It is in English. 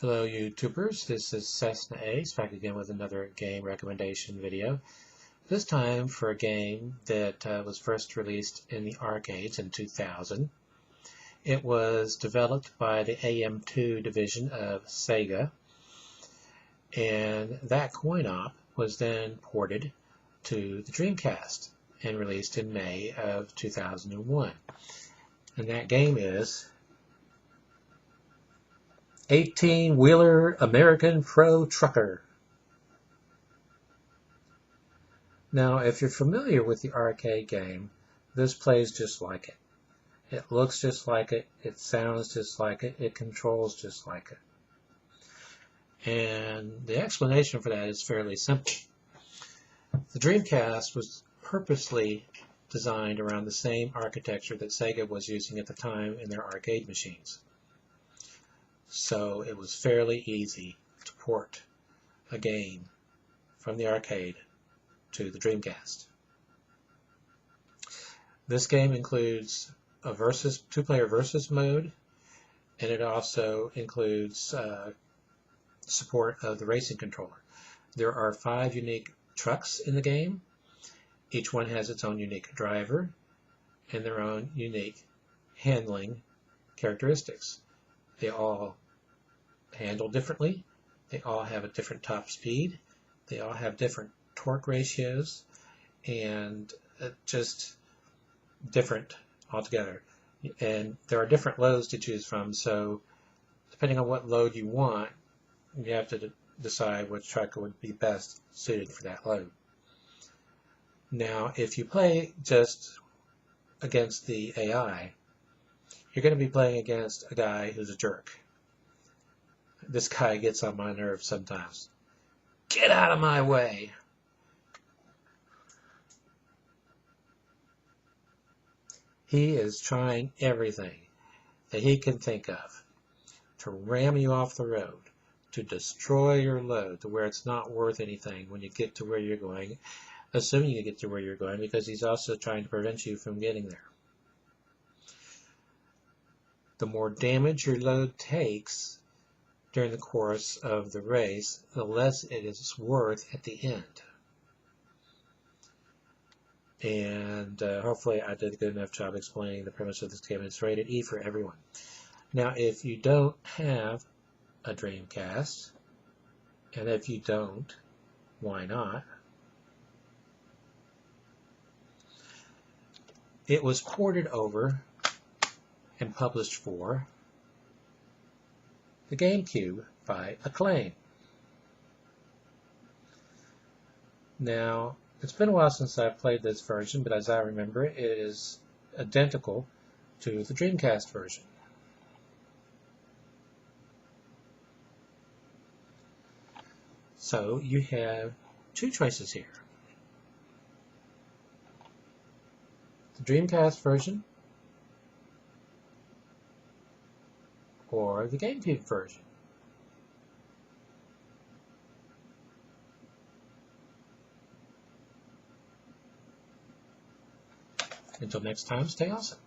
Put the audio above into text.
Hello YouTubers, this is Cessna Ace back again with another game recommendation video. This time for a game that was first released in the arcades in 2000. It was developed by the AM2 division of Sega, and that coin-op was then ported to the Dreamcast and released in May of 2001. And that game is 18-Wheeler American Pro Trucker. Now, if you're familiar with the arcade game, this plays just like it. It looks just like it, it sounds just like it, it controls just like it. And the explanation for that is fairly simple. The Dreamcast was purposely designed around the same architecture that Sega was using at the time in their arcade machines. So it was fairly easy to port a game from the arcade to the Dreamcast. This game includes a two-player versus mode, and it also includes support of the racing controller. There are 5 unique trucks in the game. Each one has its own unique driver and their own unique handling characteristics. They all handle differently. They all have a different top speed. They all have different torque ratios, and just different altogether. And there are different loads to choose from, so depending on what load you want, you have to decide which truck would be best suited for that load. Now, if you play just against the AI, you're going to be playing against a guy who's a jerk. This guy gets on my nerves sometimes. Get out of my way! He is trying everything that he can think of to ram you off the road, to destroy your load to where it's not worth anything when you get to where you're going, assuming you get to where you're going, because he's also trying to prevent you from getting there. The more damage your load takes during the course of the race, the less it is worth at the end. And hopefully I did a good enough job explaining the premise of this game. It's rated E for everyone. Now, if you don't have a Dreamcast, and if you don't, why not? It was ported over and published for the Gamecube by Acclaim. Now, it's been a while since I've played this version, but as I remember, it is identical to the Dreamcast version. So you have 2 choices here. The Dreamcast version or the Gamecube version. Until next time, stay awesome.